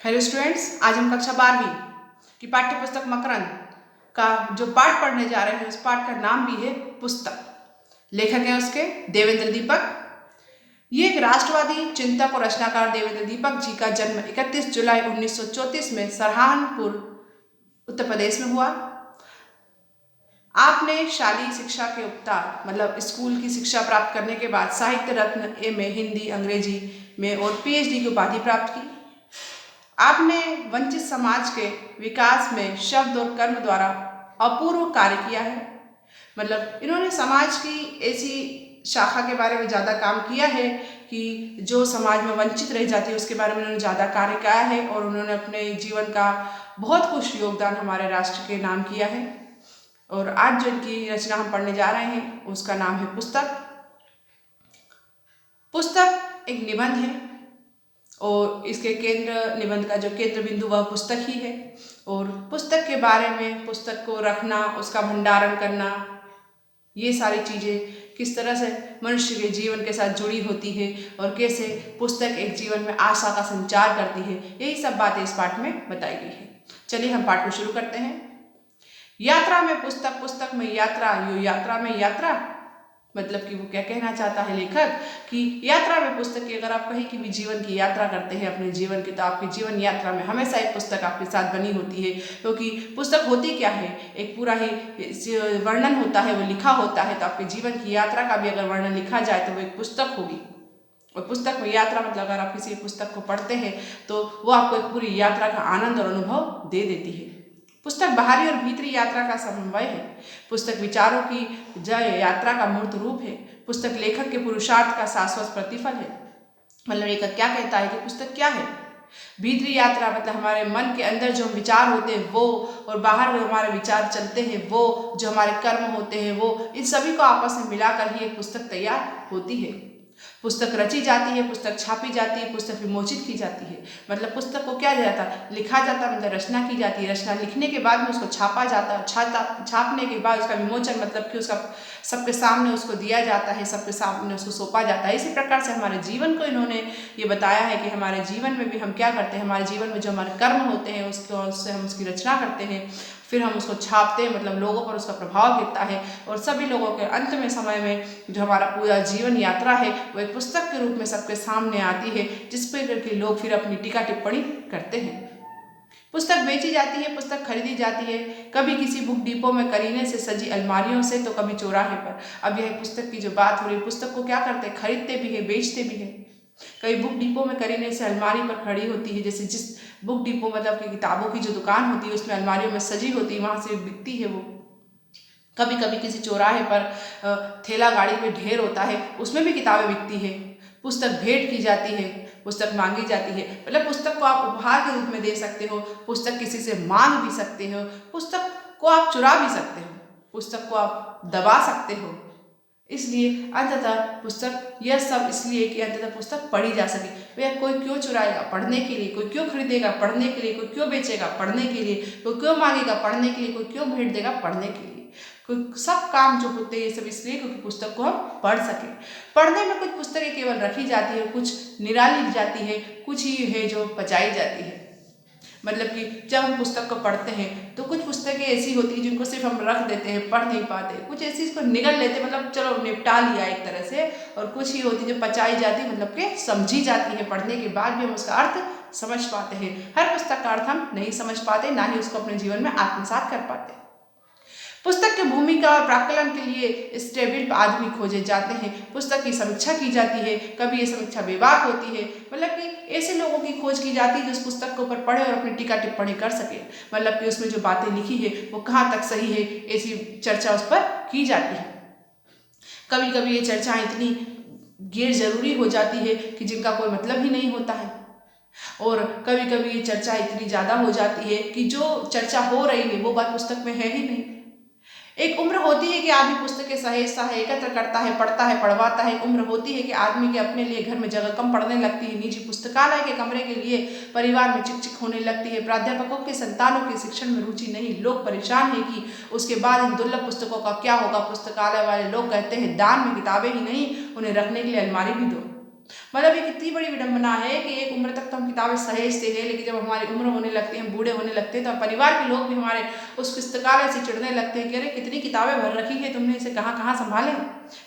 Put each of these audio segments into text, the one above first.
Hello students, आज हम कक्षा 12वीं की पाठ्य पुस्तक मकरंद का जो पाठ पढ़ने जा रहे हैं उस पाठ का नाम भी है पुस्तक। लेखक हैं उसके देवेंद्र दीपक। ये एक राष्ट्रवादी चिंतक और रचनाकार देवेंद्र दीपक जी का जन्म 31 जुलाई 1934 में सहारनपुर उत्तर प्रदेश में हुआ। आपने शालेय शिक्षा के उपरांत मतलब स्कूल की शिक्षा प्राप्त करने के बाद साहित्य रत्न एमए हिंदी अंग्रेजी में और पीएचडी की उपाधि प्राप्त की। आपने वंचित समाज के विकास में शब्द और कर्म द्वारा अपूर्व कार्य किया है। मतलब इन्होंने समाज की ऐसी शाखा के बारे में ज़्यादा काम किया है कि जो समाज में वंचित रह जाती है उसके बारे में उन्होंने ज़्यादा कार्य किया है और उन्होंने अपने जीवन का बहुत कुछ योगदान हमारे राष्ट्र के नाम किया है। और आज जो इनकी रचना हम पढ़ने जा रहे हैं उसका नाम है पुस्तक। पुस्तक एक निबंध है और इसके केंद्र निबंध का जो केंद्र बिंदु वह पुस्तक ही है। और पुस्तक के बारे में पुस्तक को रखना, उसका भंडारण करना, ये सारी चीज़ें किस तरह से मनुष्य के जीवन के साथ जुड़ी होती है और कैसे पुस्तक एक जीवन में आशा का संचार करती है, यही सब बातें इस पाठ में बताई गई है। चलिए हम पाठ को शुरू करते हैं। यात्रा में पुस्तक, पुस्तक में यात्रा, यो यात्रा में यात्रा। मतलब कि वो क्या कहना चाहता है लेखक कि यात्रा में पुस्तक की अगर आप कहीं की भी जीवन की यात्रा करते हैं अपने जीवन की, तो आपकी जीवन यात्रा में हमेशा एक पुस्तक आपके साथ बनी होती है। क्योंकि पुस्तक होती क्या है, एक पूरा ही वर्णन होता है, वो लिखा होता है। तो आपके जीवन की यात्रा का भी अगर वर्णन लिखा जाए तो वो एक पुस्तक होगी। और पुस्तक में यात्रा मतलब अगर आप किसी पुस्तक को पढ़ते हैं तो वो आपको एक पूरी यात्रा का आनंद और अनुभव दे देती है। पुस्तक बाहरी और भीतरी यात्रा का समन्वय है। पुस्तक विचारों की जय यात्रा का मूर्त रूप है। पुस्तक लेखक के पुरुषार्थ का शाश्वत प्रतिफल है। मतलब लेखक क्या कहता है कि पुस्तक क्या है। भीतरी यात्रा मतलब हमारे मन के अंदर जो विचार होते हैं वो, और बाहर जो हमारे विचार चलते हैं वो, जो हमारे कर्म होते हैं वो, इन सभी को आपस में मिलाकर ही एक पुस्तक तैयार होती है। पुस्तक रची जाती है, पुस्तक छापी जाती है, पुस्तक विमोचित की जाती है। मतलब पुस्तक को क्या जाता है, लिखा जाता है, मतलब रचना की जाती है। रचना लिखने के बाद में उसको छापा जाता है, छापने के बाद उसका विमोचन मतलब कि उसका सबके सामने उसको दिया जाता है, सबके सामने उसको सौंपा जाता है। इसी प्रकार से हमारे जीवन को इन्होंने ये बताया है कि हमारे जीवन में भी हम क्या करते हैं, हमारे जीवन में जो हमारे कर्म होते हैं उससे हम उसकी रचना करते हैं, फिर हम उसको छापते हैं, मतलब लोगों पर उसका प्रभाव गिरता है। और सभी लोगों के अंत में समय में जो हमारा पूरा जीवन यात्रा है वो एक पुस्तक के रूप में सबके सामने आती है, जिस पर करके लोग फिर अपनी टीका टिप्पणी करते हैं। पुस्तक बेची जाती है, पुस्तक खरीदी जाती है, कभी किसी बुक डिपो में करीने से सजी अलमारियों से, तो कभी चौराहे पर। अब यह पुस्तक की जो बात हो रही है, पुस्तक को क्या करते हैं, खरीदते भी है, बेचते भी है। कई बुक डिपो में करीने से अलमारी पर खड़ी होती है, जैसे जिस बुक डिपो मतलब कि किताबों की जो दुकान होती है उसमें अलमारियों में सजी होती है, वहाँ से बिकती है वो। कभी कभी किसी चौराहे पर ठेला गाड़ी में ढेर होता है, उसमें भी किताबें बिकती है। पुस्तक भेंट की जाती है, पुस्तक मांगी जाती है। मतलब पुस्तक को आप उपहार के रूप में दे सकते हो, पुस्तक किसी से मांग भी सकते हो, पुस्तक को आप चुरा भी सकते हो, पुस्तक को आप दबा सकते हो। इसलिए अंततः पुस्तक, यह सब इसलिए कि अंततः पुस्तक पढ़ी जा सके। भैया कोई क्यों चुराएगा, पढ़ने के लिए। कोई क्यों खरीदेगा, पढ़ने के लिए। कोई क्यों बेचेगा, पढ़ने के लिए। कोई क्यों मांगेगा, पढ़ने के लिए। कोई क्यों भेंट देगा, पढ़ने के लिए। कोई सब काम जो होते हैं ये सब इसलिए क्योंकि पुस्तक को हम पढ़ सकें। पढ़ने में कुछ पुस्तकें केवल रखी जाती है, कुछ निराली जाती है, कुछ ही है जो पचाई जाती है। मतलब कि जब हम पुस्तक को पढ़ते हैं तो कुछ पुस्तकें ऐसी होती हैं जिनको सिर्फ हम रख देते हैं, पढ़ नहीं पाते। कुछ ऐसी इसको निगल लेते हैं, मतलब चलो निपटा लिया एक तरह से। और कुछ ही होती है जो पचाई जाती है, मतलब कि समझी जाती है, पढ़ने के बाद भी हम उसका अर्थ समझ पाते हैं। हर पुस्तक का अर्थ हम नहीं समझ पाते, ना ही उसको अपने जीवन में आत्मसात कर पाते। पुस्तक की भूमिका और प्राक्कलन के लिए स्टेबिल आदमी खोजे जाते हैं। पुस्तक की समीक्षा की जाती है, कभी ये समीक्षा बेबाक होती है। मतलब कि ऐसे लोगों की खोज की जाती है जो उस पुस्तक के ऊपर पढ़े और अपनी टीका टिप्पणी कर सके। मतलब कि उसमें जो बातें लिखी है वो कहाँ तक सही है, ऐसी चर्चा उस पर की जाती है। कभी कभी ये चर्चा इतनी गैर जरूरी हो जाती है कि जिनका कोई मतलब ही नहीं होता है। और कभी कभी ये चर्चा इतनी ज़्यादा हो जाती है कि जो चर्चा हो रही है वो बात पुस्तक में है ही नहीं। एक उम्र होती है कि आदमी पुस्तकें सहेजता है, एकत्र करता है, पढ़ता है, पढ़वाता है। एक उम्र होती है कि आदमी के अपने लिए घर में जगह कम पड़ने लगती है, निजी पुस्तकालय के कमरे के लिए परिवार में चिकचिक होने लगती है, प्राध्यापकों के संतानों के शिक्षण में रुचि नहीं, लोग परेशान हैं कि उसके बाद इन दुर्लभ पुस्तकों का क्या होगा। पुस्तकालय वाले लोग कहते हैं दान में किताबें ही नहीं, उन्हें रखने के लिए अलमारी भी दो। मतलब ये कितनी बड़ी विडंबना है कि एक उम्र तक तो हम किताबें सहेजते हैं, लेकिन जब हमारी उम्र होने लगती है, हम बूढ़े होने लगते हैं, तो परिवार के लोग भी हमारे उस पुस्तकालय से चिढ़ने लगते हैं कि अरे कितनी किताबें भर रखी है तुमने, इसे कहाँ कहाँ संभालें,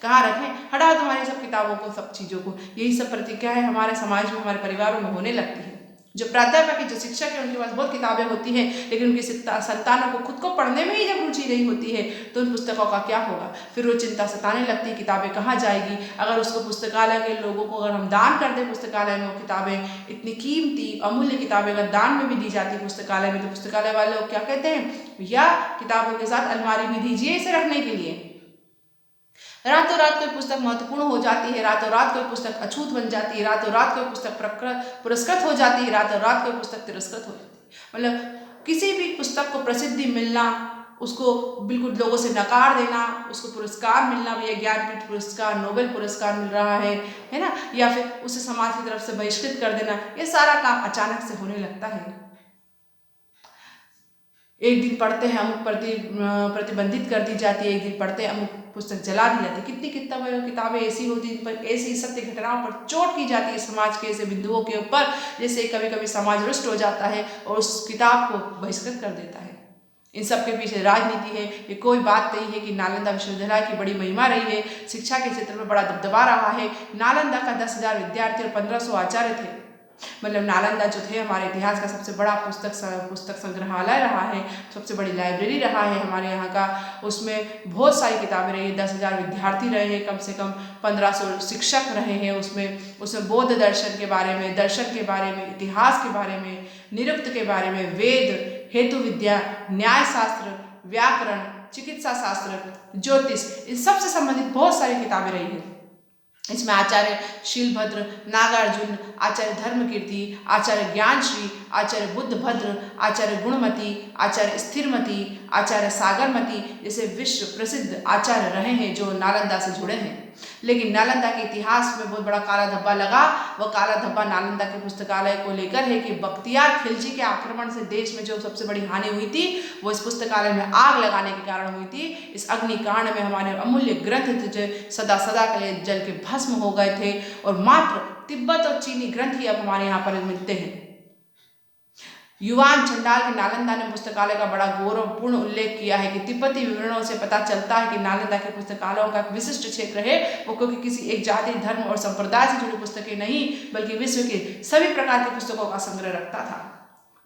कहाँ रखें, हटाओ तुम्हारी सब किताबों को, सब चीज़ों को। यही सब प्रतिक्रिया है हमारे समाज में, हमारे परिवारों में होने लगती है। जो प्राध्यापक है, जो शिक्षक है, उनके पास बहुत किताबें होती हैं, लेकिन उनकी संतानों को खुद को पढ़ने में ही जब रुचि नहीं होती है तो उन पुस्तकों का क्या होगा। फिर वो चिंता सताने लगती है, किताबें कहाँ जाएगी। अगर उसको पुस्तकालय के लोगों को अगर हम दान कर दें पुस्तकालय में, वो किताबें इतनी कीमती अमूल्य किताबें अगर दान में भी दी जाती है पुस्तकालय में, तो पुस्तकालय वाले लोग क्या कहते हैं, भैया किताबों के साथ अलमारी भी दीजिए इसे रखने के लिए। रातों रात कोई पुस्तक महत्वपूर्ण हो जाती है, रातों रात कोई पुस्तक अछूत बन जाती है, रातों रात कोई पुस्तक पुरस्कृत हो जाती है, रातों रात कोई पुस्तक तिरस्कृत हो जाती है। मतलब किसी भी पुस्तक को प्रसिद्धि मिलना, उसको बिल्कुल लोगों से नकार देना, उसको पुरस्कार मिलना, भैया ज्ञानपीठ पुरस्कार, नोबेल पुरस्कार मिल रहा है ना, या फिर उसे समाज की तरफ से बहिष्कृत कर देना, ये सारा काम अचानक से होने लगता है। एक दिन पढ़ते हैं अमुक प्रतिबंधित कर दी जाती है, एक दिन पढ़ते हैं अमुक पुस्तक जला दी जाती है। कितनी किताबें ऐसी होती हैं, पर ऐसी सत्य घटनाओं पर चोट की जाती है समाज के ऐसे बिंदुओं के ऊपर, जैसे कभी कभी समाज रुष्ट हो जाता है और उस किताब को बहिष्कृत कर देता है। इन सब के पीछे राजनीति है। ये कोई बात नहीं है कि नालंदा विश्वविद्यालय की बड़ी महिमा रही है, शिक्षा के क्षेत्र में बड़ा दबदबा रहा है। नालंदा का 10,000 विद्यार्थी और 1500 आचार्य थे। मतलब नालंदा जो थे हमारे इतिहास का सबसे बड़ा पुस्तक संग्रहालय रहा है, सबसे बड़ी लाइब्रेरी रहा है हमारे यहाँ का। उसमें बहुत सारी किताबें रही है, 10,000 विद्यार्थी रहे हैं, कम से कम 1500 शिक्षक रहे हैं। उसमें बौद्ध दर्शन के बारे में, दर्शन के बारे में, इतिहास के बारे में, निरुक्त के बारे में, वेद, हेतु विद्या, न्याय शास्त्र, व्याकरण, चिकित्सा शास्त्र, ज्योतिष, इन सबसे संबंधित बहुत सारी किताबें रही हैं। इसमें आचार्य शीलभद्र, नागार्जुन, आचार्य धर्मकीर्ति, आचार्य ज्ञानश्री, आचार्य बुद्धभद्र, आचार्य गुणमती, आचार्य स्थिरमती, आचार्य सागरमती जैसे विश्व प्रसिद्ध आचार्य रहे हैं जो नालंदा से जुड़े हैं। लेकिन नालंदा के इतिहास में बहुत बड़ा काला धब्बा लगा। वह काला धब्बा नालंदा के पुस्तकालय को लेकर है कि बख्तियार खिलजी के आक्रमण से देश में जो सबसे बड़ी हानि हुई थी वो इस पुस्तकालय में आग लगाने के कारण हुई थी। इस अग्निकांड में हमारे अमूल्य ग्रंथ जो सदा सदा के लिए जल के भस्म हो गए थे और मात्र तिब्बत और चीनी ग्रंथ ही अब हमारे यहाँ पर मिलते हैं। युवान चंडाल के नालंदा ने पुस्तकालय का बड़ा गौरवपूर्ण उल्लेख किया है कि तिब्बती विवरणों से पता चलता है कि नालंदा के पुस्तकालयों का एक विशिष्ट क्षेत्र है वो, क्योंकि किसी एक जाति, धर्म और संप्रदाय से जुड़ी पुस्तकें नहीं बल्कि विश्व के सभी प्रकार की पुस्तकों का संग्रह रखता था।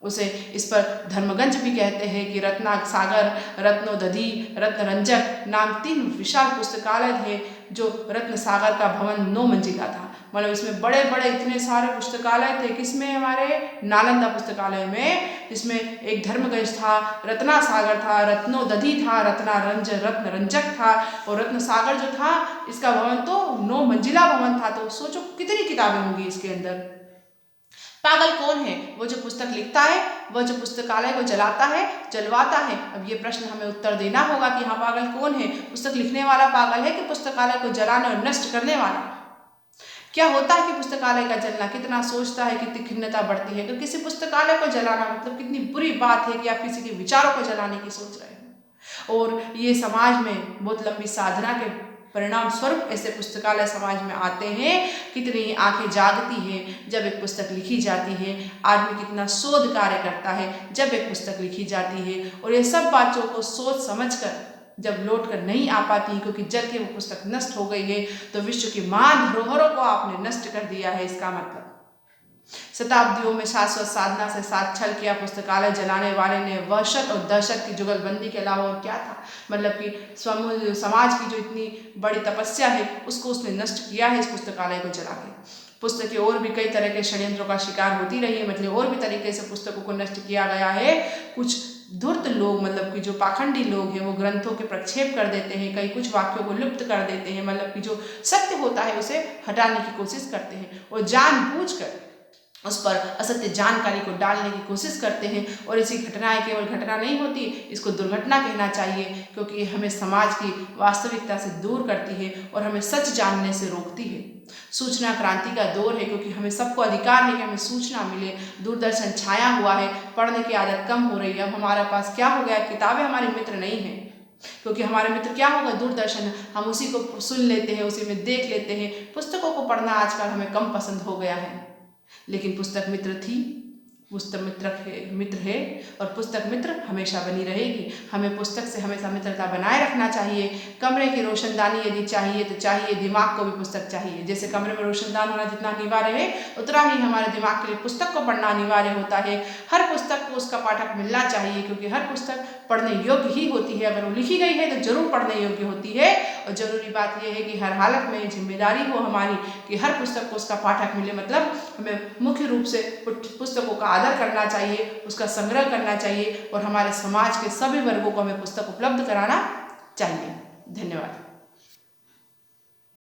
उसे इस पर धर्मगंज भी कहते हैं कि रत्नासागर, रत्नोदधि, रत्नरंजक नाम 3 विशाल पुस्तकालय थे जो रत्नसागर का भवन 9 मंजिला था। मतलब इसमें बड़े बड़े इतने सारे पुस्तकालय थे। किसमें? हमारे नालंदा पुस्तकालय में, जिसमें एक धर्मगंज था, रत्नासागर था, रत्नोदधि था, रत्नरंजक था और रत्नसागर जो था इसका भवन तो 9 मंजिला भवन था। तो सोचो कितनी किताबें होंगी इसके अंदर। पागल कौन है? वो जो पुस्तक लिखता है, वह जो पुस्तकालय को जलाता है, जलवाता है। अब ये प्रश्न हमें उत्तर देना होगा कि हाँ पागल कौन है? पुस्तक लिखने वाला पागल है कि पुस्तकालय को जलाने और नष्ट करने वाला? क्या होता है कि पुस्तकालय का जलना कितना सोचता है, कितनी खिन्नता बढ़ती है। तो किसी पुस्तकालय को जलाना मतलब कितनी बुरी बात है कि आप किसी के विचारों को जलाने की सोच रहे हैं। और ये समाज में बहुत लंबी साधना के परिणाम स्वरूप ऐसे पुस्तकालय समाज में आते हैं। कितनी आंखें जागती हैं जब एक पुस्तक लिखी जाती है। आदमी कितना शोध कार्य करता है जब एक पुस्तक लिखी जाती है। और ये सब बातों को सोच समझकर जब लौट कर नहीं आ पाती क्योंकि जल के वो पुस्तक नष्ट हो गई है, तो विश्व की महान धरोहरों को आपने नष्ट कर दिया है। इसका मतलब शताब्दियों में शाश्वत साधना से साथ छल किया पुस्तकालय जलाने वाले ने वहशत और दहशत की जुगलबंदी के अलावा और क्या था। मतलब कि समाज की जो इतनी बड़ी तपस्या है उसको उसने नष्ट किया है इस पुस्तकालय को जला के। पुस्तकें और भी कई तरह के षड्यंत्रों का शिकार होती रही है। मतलब और भी तरीके से पुस्तकों को नष्ट किया गया है। कुछ धूर्त लोग, मतलब कि जो पाखंडी लोग हैं, वो ग्रंथों के प्रक्षेप कर देते हैं, कई कुछ वाक्यों को लुप्त कर देते हैं। मतलब कि जो सत्य होता है उसे हटाने की कोशिश करते हैं और जानबूझकर उस पर असत्य जानकारी को डालने की कोशिश करते हैं। और ऐसी घटनाएं केवल घटना नहीं होती, इसको दुर्घटना कहना चाहिए, क्योंकि हमें समाज की वास्तविकता से दूर करती है और हमें सच जानने से रोकती है। सूचना क्रांति का दौर है, क्योंकि हमें सबको अधिकार है कि हमें सूचना मिले। दूरदर्शन छाया हुआ है, पढ़ने की आदत कम हो रही है। अब हमारे पास क्या हो गया, किताबें हमारे मित्र नहीं हैं। क्योंकि हमारे मित्र क्या होगा, दूरदर्शन, हम उसी को सुन लेते हैं, उसी में देख लेते हैं। पुस्तकों को पढ़ना आजकल हमें कम पसंद हो गया है, लेकिन पुस्तक मित्र थी, पुस्तक मित्र है और पुस्तक मित्र हमेशा बनी रहेगी। हमें पुस्तक से हमेशा मित्रता बनाए रखना चाहिए। कमरे की रोशनदानी यदि चाहिए तो चाहिए, दिमाग को भी पुस्तक चाहिए। जैसे कमरे में रोशनदान होना जितना अनिवार्य है, उतना ही हमारे दिमाग के लिए पुस्तक को पढ़ना अनिवार्य होता है। हर पुस्तक को उसका पाठक मिलना चाहिए, क्योंकि हर पुस्तक पढ़ने योग्य ही होती है। अगर वो लिखी गई है तो जरूर पढ़ने योग्य होती है। और जरूरी बात यह है कि हर हालत में जिम्मेदारी हो हमारी कि हर पुस्तक को उसका पाठक मिले। मतलब हमें मुख्य रूप से पुस्तकों का आदर करना चाहिए, उसका संग्रह करना चाहिए और हमारे समाज के सभी वर्गों को हमें पुस्तक उपलब्ध कराना चाहिए। धन्यवाद।